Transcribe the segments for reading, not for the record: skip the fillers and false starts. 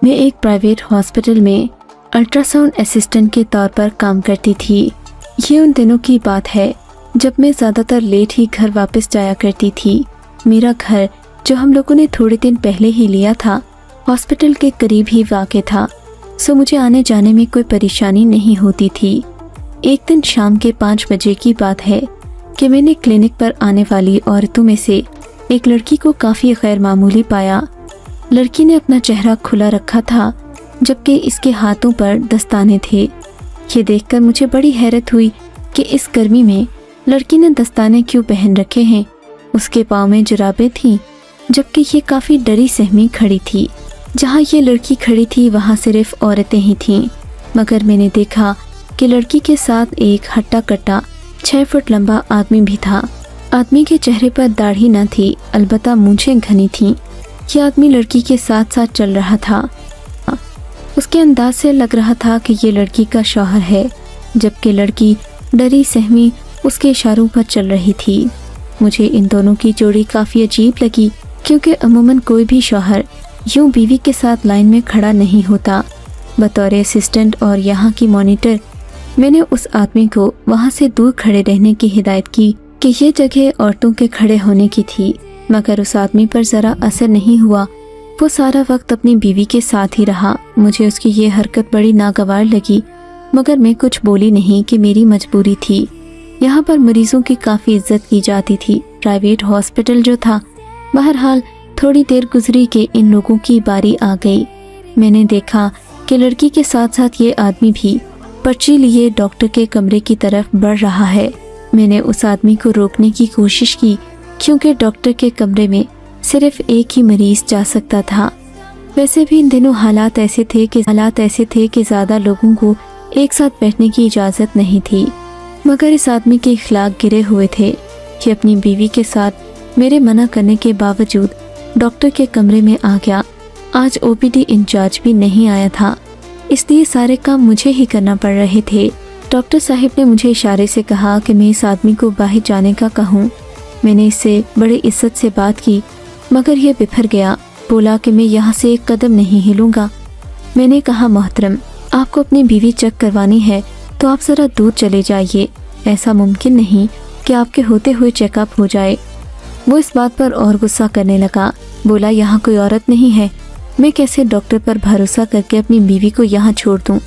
मैं एक private hospital में अल्ट्रासाउंड असिस्टेंट के तौर पर काम करती थी। ये उन दिनों की बात है जब मैं ज़्यादातर लेट ही घर वापस जाया करती थी। मेरा घर, जो हम लोगों ने थोड़े दिन पहले ही लिया था, हॉस्पिटल के करीब ही वाक़ था, सो मुझे आने जाने में कोई परेशानी नहीं होती थी। एक दिन शाम के 5 बजे की बात है कि मैंने क्लिनिक पर आने वाली औरतों में से एक लड़की को काफ़ी गैर मामूली पाया। लड़की ने अपना चेहरा खुला रखा था, जबकि इसके हाथों पर दस्ताने थे। ये देखकर मुझे बड़ी हैरत हुई कि इस गर्मी में लड़की ने दस्ताने क्यों पहन रखे हैं। उसके पाँव में जुराबें थीं, जबकि ये काफ़ी डरी सहमी खड़ी थी। जहाँ ये लड़की खड़ी थी वहाँ सिर्फ औरतें ही थीं, मगर मैंने देखा कि लड़की के साथ एक हट्टा कट्टा 6 फुट लंबा आदमी भी था। आदमी के चेहरे पर दाढ़ी न थी, अलबत्ता मूंछें घनी थीं। यह आदमी लड़की के साथ साथ चल रहा था। उसके अंदाज से लग रहा था कि ये लड़की का शौहर है, जबकि लड़की डरी सहमी उसके इशारों पर चल रही थी। मुझे इन दोनों की जोड़ी काफ़ी अजीब लगी, क्योंकि अमूमन कोई भी शौहर यूं बीवी के साथ लाइन में खड़ा नहीं होता। बतौर असिस्टेंट और यहाँ की मॉनिटर, मैंने उस आदमी को वहाँ से दूर खड़े रहने की हिदायत की कि ये जगह औरतों के खड़े होने की थी, मगर उस आदमी पर ज़रा असर नहीं हुआ। वो सारा वक्त अपनी बीवी के साथ ही रहा। मुझे उसकी ये हरकत बड़ी नागवार लगी, मगर मैं कुछ बोली नहीं कि मेरी मजबूरी थी। यहाँ पर मरीजों की काफ़ी इज्जत की जाती थी। प्राइवेट हॉस्पिटल जो था, बहरहाल थोड़ी देर गुजरी कि इन लोगों की बारी आ गई। मैंने देखा कि लड़की के साथ साथ ये आदमी भी पर्ची लिए डॉक्टर के कमरे की तरफ बढ़ रहा है। मैंने उस आदमी को रोकने की कोशिश की, क्योंकि डॉक्टर के कमरे में सिर्फ एक ही मरीज जा सकता था। वैसे भी इन दिनों हालात ऐसे थे कि ज़्यादा लोगों को एक साथ बैठने की इजाज़त नहीं थी, मगर इस आदमी के इखलाक गिरे हुए थे। ये अपनी बीवी के साथ मेरे मना करने के बावजूद डॉक्टर के कमरे में आ गया। आज ओपीडी इंचार्ज भी नहीं आया था, इसलिए सारे काम मुझे ही करना पड़ रहे थे। डॉक्टर साहिब ने मुझे इशारे से कहा कि मैं इस आदमी को बाहर जाने का कहूँ। मैंने इससे बड़े इज्जत से बात की, मगर यह बिफर गया। बोला कि मैं यहाँ से एक कदम नहीं हिलूंगा। मैंने कहा, मोहतरम, आपको अपनी बीवी चेक करवानी है तो आप ज़रा दूर चले जाइए। ऐसा मुमकिन नहीं कि आपके होते हुए चेकअप हो जाए। वो इस बात पर और गुस्सा करने लगा। बोला, यहाँ कोई औरत नहीं है, मैं कैसे डॉक्टर पर भरोसा करके अपनी बीवी को यहाँ छोड़ दूँ।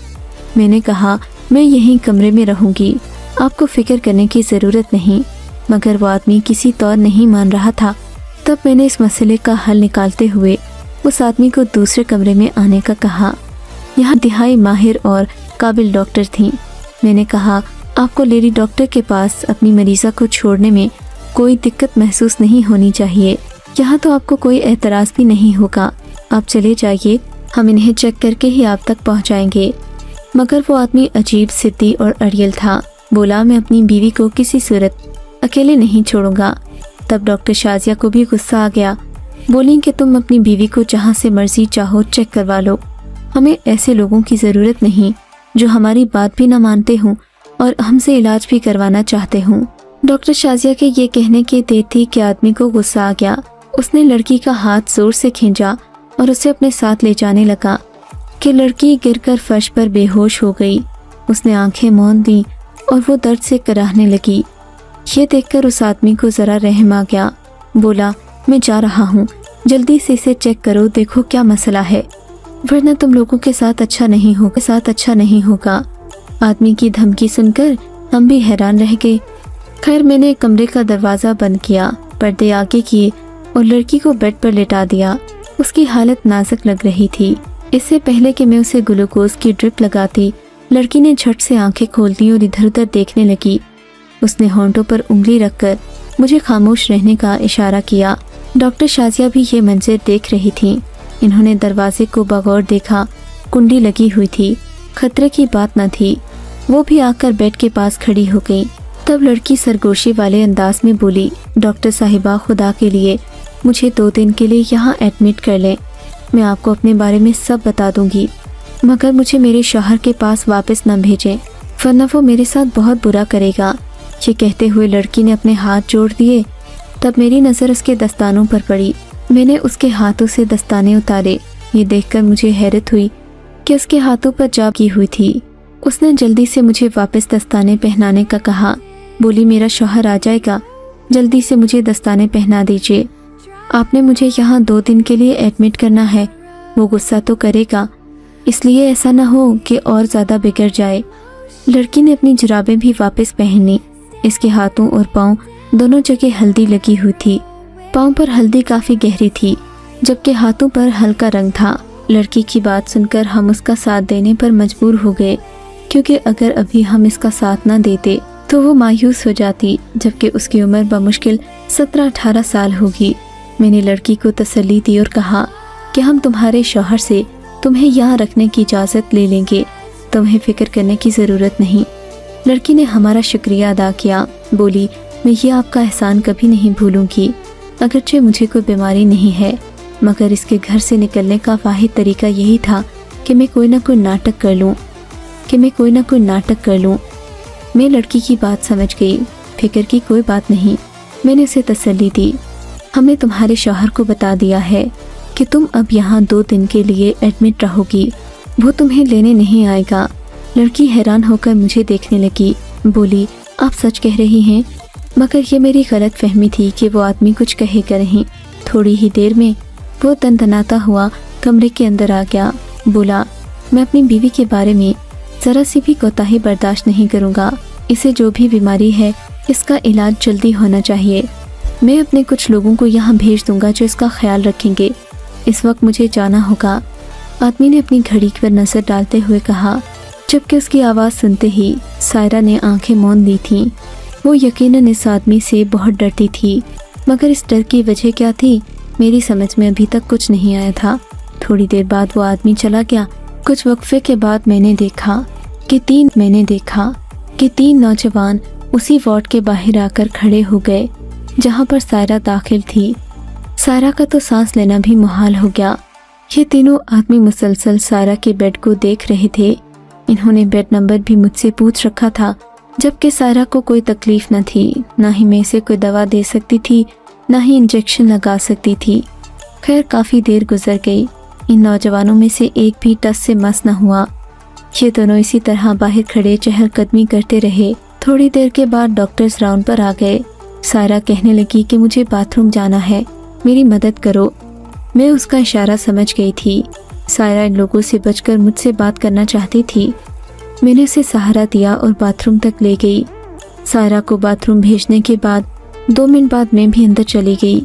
मैंने कहा, मैं यहीं कमरे में रहूँगी, आपको फ़िक्र करने की ज़रूरत नहीं। मगर वो आदमी किसी तौर नहीं मान रहा था। तब मैंने इस मसले का हल निकालते हुए उस आदमी को दूसरे कमरे में आने का कहा। यहाँ दिहाई माहिर और काबिल डॉक्टर थीं। मैंने कहा, आपको लेडी डॉक्टर के पास अपनी मरीज़ा को छोड़ने में कोई दिक्कत महसूस नहीं होनी चाहिए। यहाँ तो आपको कोई एतराज़ भी नहीं होगा। आप चले जाइए, हम इन्हें चेक करके ही आप तक पहुँचाएंगे। मगर वो आदमी अजीब, सिद्दी और अड़ियल था। बोला, मैं अपनी बीवी को किसी सूरत अकेले नहीं छोड़ूंगा। तब डॉक्टर शाजिया को भी गुस्सा आ गया। बोली कि तुम अपनी बीवी को जहाँ से मर्जी चाहो चेक करवा लो, हमें ऐसे लोगों की ज़रूरत नहीं जो हमारी बात भी न मानते हों और हमसे इलाज भी करवाना चाहते हों। डॉक्टर शाजिया के ये कहने की देर थी कि आदमी को गुस्सा आ गया। उसने लड़की का हाथ जोर से खींचा और उसे अपने साथ ले जाने लगा कि लड़की गिरकर फर्श पर बेहोश हो गई। उसने आंखें मौन दी और वो दर्द से कराहने लगी। ये देखकर उस आदमी को ज़रा रहम आ गया। बोला, मैं जा रहा हूँ, जल्दी से इसे चेक करो, देखो क्या मसला है, वरना तुम लोगों के साथ अच्छा नहीं होगा। आदमी की धमकी सुनकर हम भी हैरान रह गए। खैर, मैंने कमरे का दरवाज़ा बंद किया, पर्दे आगे किए और लड़की को बेड पर लेटा दिया। उसकी हालत नाजुक लग रही थी। इससे पहले कि मैं उसे ग्लूकोज की ड्रिप लगाती, लड़की ने झट से आंखें खोल दी और इधर उधर देखने लगी। उसने होंठों पर उंगली रखकर मुझे खामोश रहने का इशारा किया। डॉक्टर शाजिया भी ये मंजर देख रही थी। इन्होंने दरवाजे को बगौर देखा। कुंडी लगी हुई थी, खतरे की बात न थी। वो भी आकर बेड के पास खड़ी हो गई। तब लड़की सरगोशी वाले अंदाज में बोली, डॉक्टर साहिबा, खुदा के लिए मुझे 2 दिन के लिए यहाँ एडमिट कर लें। मैं आपको अपने बारे में सब बता दूंगी, मगर मुझे मेरे शौहर के पास वापस न भेजें, वरना वो मेरे साथ बहुत बुरा करेगा। ये कहते हुए लड़की ने अपने हाथ जोड़ दिए। तब मेरी नज़र उसके दस्तानों पर पड़ी। मैंने उसके हाथों से दस्ताने उतारे ये देखकर मुझे हैरत हुई कि उसके हाथों पर जाब की हुई थी। उसने जल्दी से मुझे वापस दस्ताने पहनाने का कहा। बोली, मेरा शौहर आ जाएगा, जल्दी से मुझे दस्ताने पहना दीजिए। आपने मुझे यहाँ 2 दिन के लिए एडमिट करना है। वो गुस्सा तो करेगा, इसलिए ऐसा ना हो कि और ज़्यादा बिगड़ जाए। लड़की ने अपनी जुराबें भी वापस पहनी। इसके हाथों और पाँव दोनों जगह हल्दी लगी हुई थी। पाँव पर हल्दी काफ़ी गहरी थी, जबकि हाथों पर हल्का रंग था। लड़की की बात सुनकर हम उसका साथ देने पर मजबूर हो गए, क्योंकि अगर अभी हम इसका साथ ना देते तो वो मायूस हो जाती, जबकि उसकी उम्र बमुश्किल 17-18 साल होगी। मैंने लड़की को तसल्ली दी और कहा कि हम तुम्हारे शौहर से तुम्हें यहाँ रखने की इजाज़त ले लेंगे, तुम्हें फिक्र करने की ज़रूरत नहीं। लड़की ने हमारा शुक्रिया अदा किया। बोली, मैं ये आपका एहसान कभी नहीं भूलूंगी। अगरचे मुझे कोई बीमारी नहीं है, मगर इसके घर से निकलने का वाहिद तरीका यही था कि मैं कोई ना कोई नाटक कर लूँ। मैं लड़की की बात समझ गई। फिक्र की कोई बात नहीं, मैंने उसे तसल्ली दी। हमने तुम्हारे शौहर को बता दिया है कि तुम अब यहाँ 2 दिन के लिए एडमिट रहोगी, वो तुम्हें लेने नहीं आएगा। लड़की हैरान होकर मुझे देखने लगी। बोली, आप सच कह रही हैं? मगर ये मेरी गलत फहमी थी कि वो आदमी कुछ कहेगा नहीं। थोड़ी ही देर में वो तनतनाता हुआ कमरे के अंदर आ गया। बोला, मैं अपनी बीवी के बारे में ज़रा सी भी कोताही बर्दाश्त नहीं करूँगा। इसे जो भी बीमारी है, इसका इलाज जल्दी होना चाहिए। मैं अपने कुछ लोगों को यहाँ भेज दूँगा जो इसका ख्याल रखेंगे। इस वक्त मुझे जाना होगा। आदमी ने अपनी घड़ी पर नज़र डालते हुए कहा, जबकि उसकी आवाज़ सुनते ही सायरा ने आंखें मौन ली थीं। वो यकीनन इस आदमी से बहुत डरती थी, मगर इस डर की वजह क्या थी, मेरी समझ में अभी तक कुछ नहीं आया था। थोड़ी देर बाद वो आदमी चला गया। कुछ वक्फे के बाद मैंने देखा कि 3 नौजवान उसी वार्ड के बाहर आकर खड़े हो गए जहाँ पर सायरा दाखिल थी। सायरा का तो सांस लेना भी मुहाल हो गया। ये तीनों आदमी मुसलसल सायरा के बेड को देख रहे थे। इन्होंने बेड नंबर भी मुझसे पूछ रखा था, जबकि सायरा को कोई तकलीफ न थी। ना ही मैं इसे कोई दवा दे सकती थी, ना ही इंजेक्शन लगा सकती थी। खैर, काफ़ी देर गुजर गई। इन नौजवानों में से एक भी टस से मस न हुआ। ये दोनों इसी तरह बाहर खड़े चहलकदमी करते रहे। थोड़ी देर के बाद डॉक्टर्स राउंड पर आ गए। सायरा कहने लगी कि मुझे बाथरूम जाना है, मेरी मदद करो। मैं उसका इशारा समझ गई थी। सायरा इन लोगों से बचकर मुझसे बात करना चाहती थी। मैंने उसे सहारा दिया और बाथरूम तक ले गई। सायरा को बाथरूम भेजने के बाद 2 मिनट बाद मैं भी अंदर चली गई।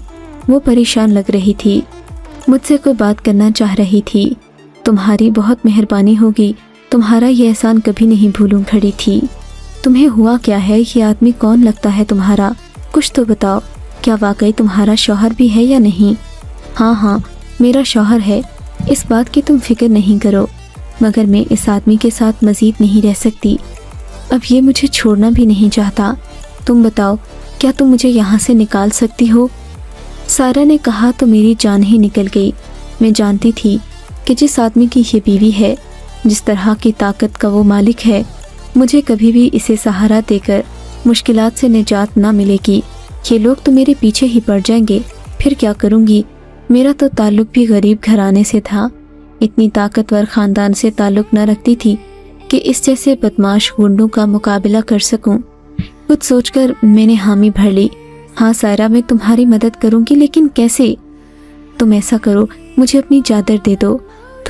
वो परेशान लग रही थी, मुझसे कोई बात करना चाह रही थी। तुम्हारी बहुत मेहरबानी होगी, तुम्हारा ये एहसान कभी नहीं भूलूं खड़ी थी। तुम्हें हुआ क्या है? ये आदमी कौन लगता है तुम्हारा? कुछ तो बताओ, क्या वाकई तुम्हारा शौहर भी है या नहीं? हाँ, मेरा शौहर है, इस बात की तुम फिक्र नहीं करो, मगर मैं इस आदमी के साथ मज़ीद नहीं रह सकती। अब ये मुझे छोड़ना भी नहीं चाहता। तुम बताओ, क्या तुम मुझे यहाँ से निकाल सकती हो? सायरा ने कहा तो मेरी जान ही निकल गई। मैं जानती थी कि जिस आदमी की ये बीवी है, जिस तरह की ताकत का वो मालिक है, मुझे कभी भी इसे सहारा देकर मुश्किलात से निजात ना मिलेगी। ये लोग तो मेरे पीछे ही पड़ जाएंगे, फिर क्या करूँगी? मेरा तो ताल्लुक भी गरीब घराने से था। इतनी ताकतवर ख़ानदान से ताल्लुक न रखती थी कि इस जैसे बदमाश गुंडों का मुकाबला कर सकूं। कुछ सोचकर मैंने हामी भर ली। हाँ सायरा, मैं तुम्हारी मदद करूँगी, लेकिन कैसे? तुम ऐसा करो, मुझे अपनी चादर दे दो,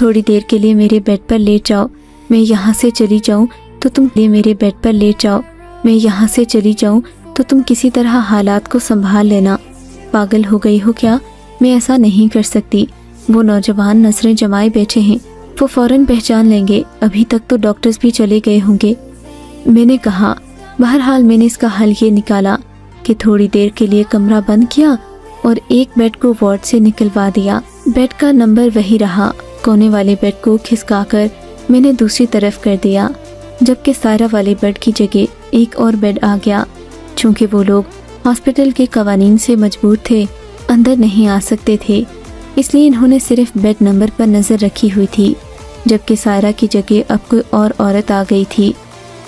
थोड़ी देर के लिए मेरे बेड पर लेट जाओ। मैं यहाँ से चली जाऊँ तो तुम किसी तरह हालात को संभाल लेना। पागल हो गई हो क्या? मैं ऐसा नहीं कर सकती। वो नौजवान नजरें जमाए बैठे हैं, वो फौरन पहचान लेंगे। अभी तक तो डॉक्टर्स भी चले गए होंगे। मैंने कहा। बहरहाल मैंने इसका हल ये निकाला कि थोड़ी देर के लिए कमरा बंद किया और एक बेड को वार्ड से निकलवा दिया। बेड का नंबर वही रहा। कोने वाले बेड को खिसकाकर मैंने दूसरी तरफ कर दिया, जबकि सायरा वाले बेड की जगह एक और बेड आ गया। चूँकि वो लोग हॉस्पिटल के कवानीन से मजबूर थे, अंदर नहीं आ सकते थे, इसलिए इन्होंने सिर्फ बेड नंबर पर नज़र रखी हुई थी। जबकि सायरा की जगह अब कोई और औरत आ गई थी।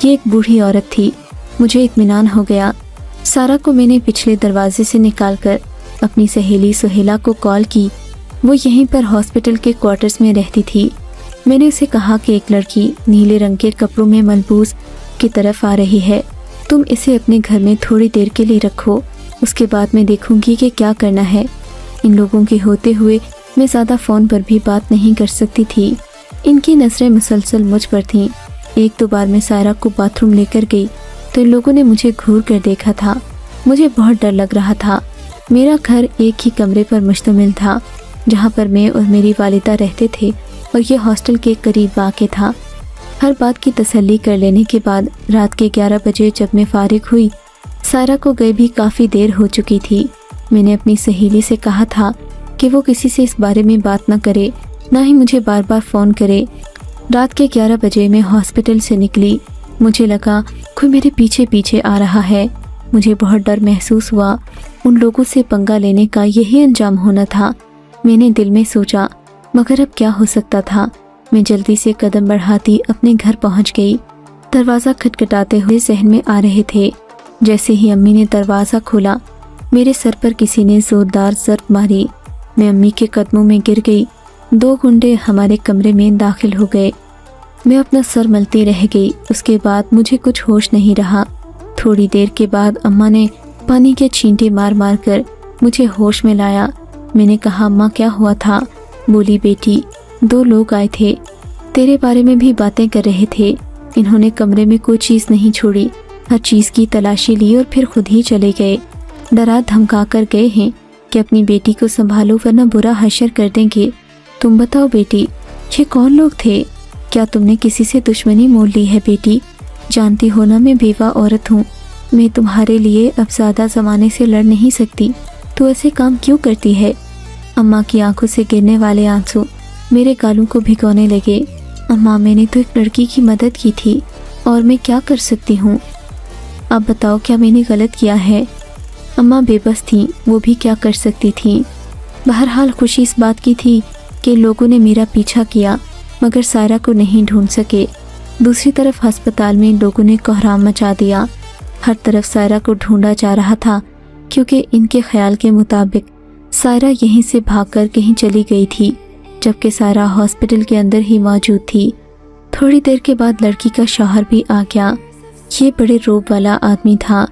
ये एक बूढ़ी औरत थी। मुझे इत्मीनान हो गया। सारा को मैंने पिछले दरवाजे से निकालकर अपनी सहेली सुहेला को कॉल की वो यहीं पर हॉस्पिटल के क्वार्टर्स में रहती थी। मैंने उसे कहा कि एक लड़की नीले रंग के कपड़ों में मलबूस की तरफ आ रही है, तुम इसे अपने घर में थोड़ी देर के लिए रखो, उसके बाद मैं देखूंगी कि क्या करना है। इन लोगों के होते हुए मैं ज़्यादा फ़ोन पर भी बात नहीं कर सकती थी। इनकी नज़रें मुसलसल मुझ पर थीं। एक दो बार मैं सायरा को बाथरूम लेकर गई तो इन लोगों ने मुझे घूर कर देखा था। मुझे बहुत डर लग रहा था। मेरा घर एक ही कमरे पर मुश्तमिल था जहाँ पर मैं और मेरी वालिदा रहते थे और ये हॉस्टल के करीब वाक़ था। हर बात की तसल्ली कर लेने के बाद रात के 11 बजे जब मैं फारिग हुई, सायरा को गए भी काफ़ी देर हो चुकी थी। मैंने अपनी सहेली से कहा था कि वो किसी से इस बारे में बात न करे, ना ही मुझे बार बार फ़ोन करे। रात के 11 बजे मैं हॉस्पिटल से निकली। मुझे लगा कोई मेरे पीछे पीछे आ रहा है। मुझे बहुत डर महसूस हुआ। उन लोगों से पंगा लेने का यही अंजाम होना था। मैंने दिल में सोचा, मगर अब क्या हो सकता था। मैं जल्दी से कदम बढ़ाती अपने घर पहुंच गई। दरवाज़ा खटखटाते हुए जहन में आ रहे थे। जैसे ही अम्मी ने दरवाज़ा खोला, मेरे सर पर किसी ने ज़ोरदार ज़रब मारी। मैं अम्मी के कदमों में गिर गई। 2 गुंडे हमारे कमरे में दाखिल हो गए। मैं अपना सर मलती रह गई। उसके बाद मुझे कुछ होश नहीं रहा। थोड़ी देर के बाद अम्मा ने पानी के छींटे मार मार कर मुझे होश में लाया। मैंने कहा, अम्मा क्या हुआ था? बोली, बेटी 2 लोग आए थे, तेरे बारे में भी बातें कर रहे थे। इन्होंने कमरे में कोई चीज़ नहीं छोड़ी, हर चीज़ की तलाशी ली और फिर खुद ही चले गए। डरा धमका कर गए हैं कि अपनी बेटी को संभालो वरना बुरा हशर कर देंगे। तुम बताओ बेटी, ये कौन लोग थे? क्या तुमने किसी से दुश्मनी मोल ली है बेटी? जानती हो ना मैं बेवा औरत हूँ। मैं तुम्हारे लिए अब ज़्यादा ज़माने से लड़ नहीं सकती। तू ऐसे काम क्यों करती है? अम्मा की आंखों से गिरने वाले आंसू मेरे गालों को भिगोने लगे। अम्मा, मैंने तो एक लड़की की मदद की थी और मैं क्या कर सकती हूँ? अब बताओ, क्या मैंने गलत किया है? अम्मा बेबस थीं, वो भी क्या कर सकती थीं। बहरहाल खुशी इस बात की थी कि लोगों ने मेरा पीछा किया मगर सायरा को नहीं ढूंढ सके। दूसरी तरफ अस्पताल में लोगों ने कोहराम मचा दिया। हर तरफ सायरा को ढूंढा जा रहा था क्योंकि इनके ख्याल के मुताबिक सायरा यहीं से भागकर कहीं चली गई थी, जबकि सायरा हॉस्पिटल के अंदर ही मौजूद थी। थोड़ी देर के बाद लड़की का शौहर भी आ गया। ये बड़े रोब वाला आदमी था।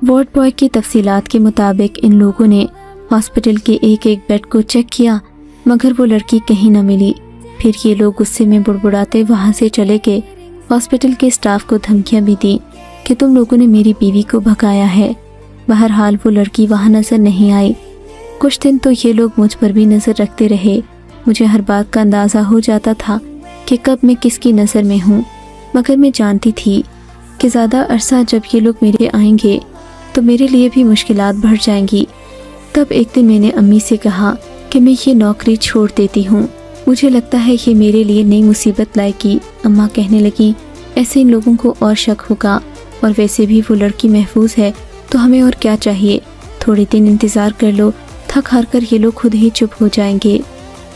वार्ड बॉय की तफसीलात के मुताबिक इन लोगों ने हॉस्पिटल के एक एक बेड को चेक किया मगर वो लड़की कहीं न मिली। फिर ये लोग गुस्से में बुड़बुड़ाते वहाँ से चले गए। हॉस्पिटल के स्टाफ को धमकियाँ भी दी कि तुम लोगों ने मेरी बीवी को भगाया है। बहरहाल वो लड़की वहाँ नज़र नहीं आई। कुछ दिन तो ये लोग मुझ पर भी नज़र रखते रहे। मुझे हर बात का अंदाज़ा हो जाता था कि कब मैं किसकी नज़र में हूँ, मगर मैं जानती थी कि ज़्यादा अरसा जब ये लोग मेरे आएंगे तो मेरे लिए भी मुश्किलात बढ़ जाएंगी। तब एक दिन मैंने अम्मी से कहा कि मैं ये नौकरी छोड़ देती हूँ, मुझे लगता है ये मेरे लिए नई मुसीबत लाएगी। अम्मा कहने लगी, ऐसे इन लोगों को और शक होगा, और वैसे भी वो लड़की महफूज है तो हमें और क्या चाहिए। थोड़े दिन इंतज़ार कर लो, थक हार कर ये लोग खुद ही चुप हो जाएंगे।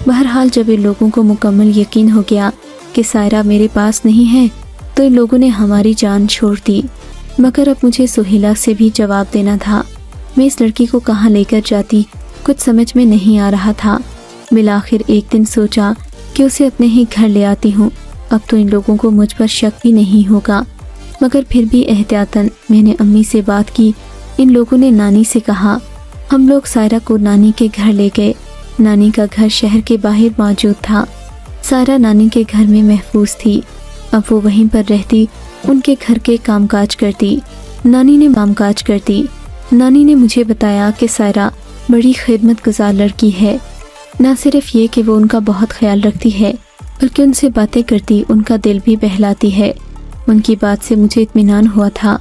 बहरहाल जब इन लोगों को मुकम्मल यकीन हो गया कि सायरा मेरे पास नहीं है तो इन लोगों ने हमारी जान छोड़ दी। मगर अब मुझे सुहेला से भी जवाब देना था। मैं इस लड़की को कहाँ लेकर जाती, कुछ समझ में नहीं आ रहा था। बिलाखिर एक दिन सोचा कि उसे अपने ही घर ले आती हूँ, अब तो इन लोगों को मुझ पर शक भी नहीं होगा। मगर फिर भी एहतियातन मैंने अम्मी से बात की। इन लोगों ने नानी से कहा। हम लोग सायरा को नानी के घर ले गए। नानी का घर शहर के बाहर मौजूद था। सायरा नानी के घर में महफूज थी। अब वो वहीं पर रहती, उनके घर के कामकाज करती। नानी ने कामकाज करती। नानी ने मुझे बताया कि सायरा बड़ी खिदमतगुजार लड़की है। न सिर्फ ये कि वो उनका बहुत ख्याल रखती है, बल्कि उनसे बातें करती उनका दिल भी बहलाती है। उनकी बात से मुझे इत्मीनान हुआ था।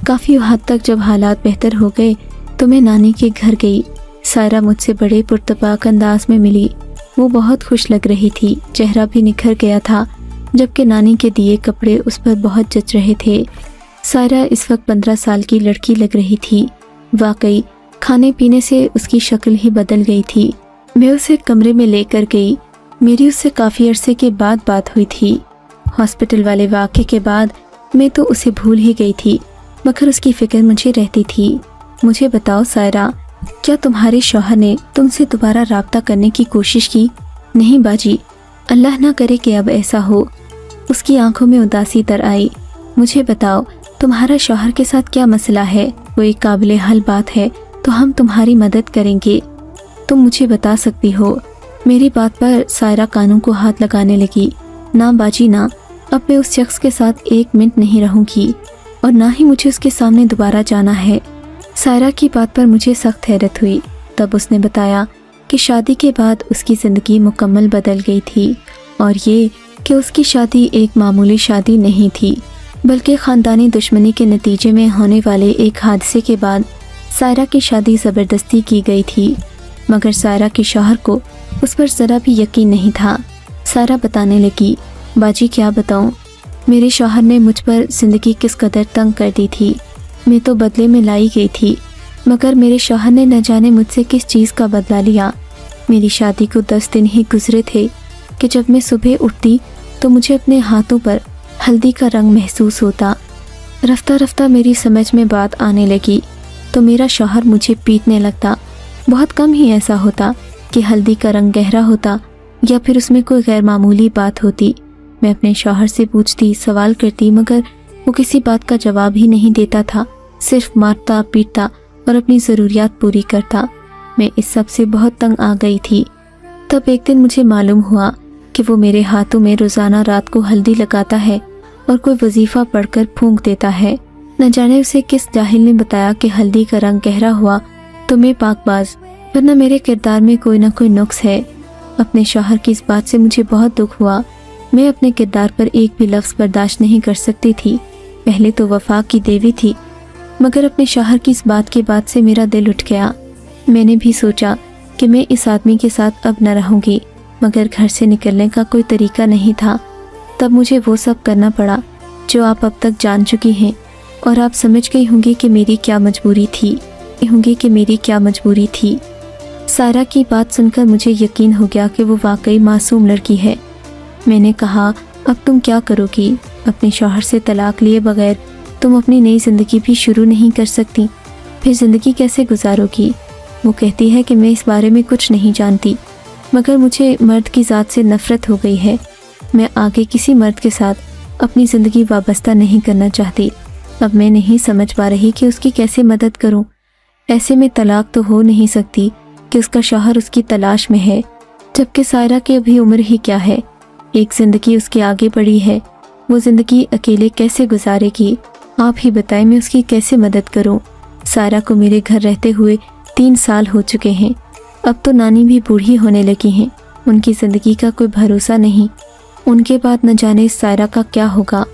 काफ़ी हद तक जब हालात बेहतर हो गए तो मैं नानी के घर गई। सायरा मुझसे बड़े पुरतपाक अंदाज में मिली। वो बहुत खुश लग रही थी, चेहरा भी निखर गया था, जबकि नानी के दिए कपड़े उस पर बहुत जच रहे थे। सायरा इस वक्त 15 साल की लड़की लग रही थी। वाकई खाने पीने से उसकी शक्ल ही बदल गई थी। मैं उसे कमरे में लेकर गई। मेरी उससे काफ़ी अरसे के बाद बात हुई थी। हॉस्पिटल वाले वाक़े के बाद मैं तो उसे भूल ही गई थी, मगर उसकी फ़िक्र मुझे रहती थी। मुझे बताओ सायरा, क्या तुम्हारे शौहर ने तुमसे दोबारा राब्ता करने की कोशिश की? नहीं बाजी, अल्लाह ना करे कि अब ऐसा हो। उसकी आंखों में उदासी तर आई। मुझे बताओ, तुम्हारा शौहर के साथ क्या मसला है? वो एक काबिल हल बात है तो हम तुम्हारी मदद करेंगे। तुम मुझे बता सकती हो। मेरी बात पर सायरा कानों को हाथ लगाने लगी। ना बाजी ना, अब मैं उस शख्स के साथ 1 मिनट नहीं रहूंगी और ना ही मुझे उसके सामने दोबारा जाना है। सायरा की बात पर मुझे सख्त हैरत हुई। तब उसने बताया कि शादी के बाद उसकी ज़िंदगी मुकम्मल बदल गई थी और ये कि उसकी शादी एक मामूली शादी नहीं थी, बल्कि ख़ानदानी दुश्मनी के नतीजे में होने वाले एक हादसे के बाद सायरा की शादी ज़बरदस्ती की गई थी। मगर सायरा के शौहर को उस पर ज़रा भी यकीन नहीं था। सायरा बताने लगी, बाजी क्या बताऊं, मेरे शौहर ने मुझ पर ज़िंदगी किस कदर तंग कर दी थी। मैं तो बदले में लाई गई थी, मगर मेरे शौहर ने न जाने मुझसे किस चीज़ का बदला लिया। मेरी शादी को 10 दिन ही गुजरे थे कि जब मैं सुबह उठती तो मुझे अपने हाथों पर हल्दी का रंग महसूस होता। रफ्ता रफ्ता मेरी समझ में बात आने लगी तो मेरा शौहर मुझे पीटने लगता। बहुत कम ही ऐसा होता कि हल्दी का रंग गहरा होता या फिर उसमें कोई गैर मामूली बात होती। मैं अपने शौहर से पूछती, सवाल करती, मगर वो किसी बात का जवाब ही नहीं देता था। सिर्फ मारता पीटता और अपनी ज़रूरियात पूरी करता। मैं इस सब से बहुत तंग आ गई थी। तब एक दिन मुझे मालूम हुआ कि वो मेरे हाथों में रोज़ाना रात को हल्दी लगाता है और कोई वजीफ़ा पढ़कर फूंक देता है। न जाने उसे किस जाहिल ने बताया कि हल्दी का रंग गहरा हुआ तो मैं पाकबाज, वरना मेरे किरदार में कोई ना कोई नुक्स है। अपने शौहर की इस बात से मुझे बहुत दुख हुआ। मैं अपने किरदार पर एक भी लफ्ज़ बर्दाश्त नहीं कर सकती थी। पहले तो वफा की देवी थी, मगर अपने शौहर की इस बात के बाद से मेरा दिल उठ गया। मैंने भी सोचा कि मैं इस आदमी के साथ अब न रहूँगी, मगर घर से निकलने का कोई तरीका नहीं था। तब मुझे वो सब करना पड़ा जो आप अब तक जान चुकी हैं, और आप समझ गई होंगी कि मेरी क्या मजबूरी थी। सायरा की बात सुनकर मुझे यकीन हो गया कि वो वाकई मासूम लड़की है। मैंने कहा, अब तुम क्या करोगी? अपने शौहर से तलाक लिए बगैर तुम अपनी नई ज़िंदगी भी शुरू नहीं कर सकती, फिर ज़िंदगी कैसे गुजारोगी? वो कहती है कि मैं इस बारे में कुछ नहीं जानती, मगर मुझे मर्द की ज़ात से नफ़रत हो गई है। मैं आगे किसी मर्द के साथ अपनी ज़िंदगी वाबस्ता नहीं करना चाहती। अब मैं नहीं समझ पा रही कि उसकी कैसे मदद करूं। ऐसे में तलाक तो हो नहीं सकती कि उसका शौहर उसकी तलाश में है, जबकि सायरा की अभी उम्र ही क्या है। एक ज़िंदगी उसके आगे पड़ी है, वो ज़िंदगी अकेले कैसे गुजारेगी? आप ही बताएं, मैं उसकी कैसे मदद करूं? सायरा को मेरे घर रहते हुए 3 साल हो चुके हैं। अब तो नानी भी बूढ़ी होने लगी हैं। उनकी ज़िंदगी का कोई भरोसा नहीं। उनके बाद न जाने सायरा का क्या होगा।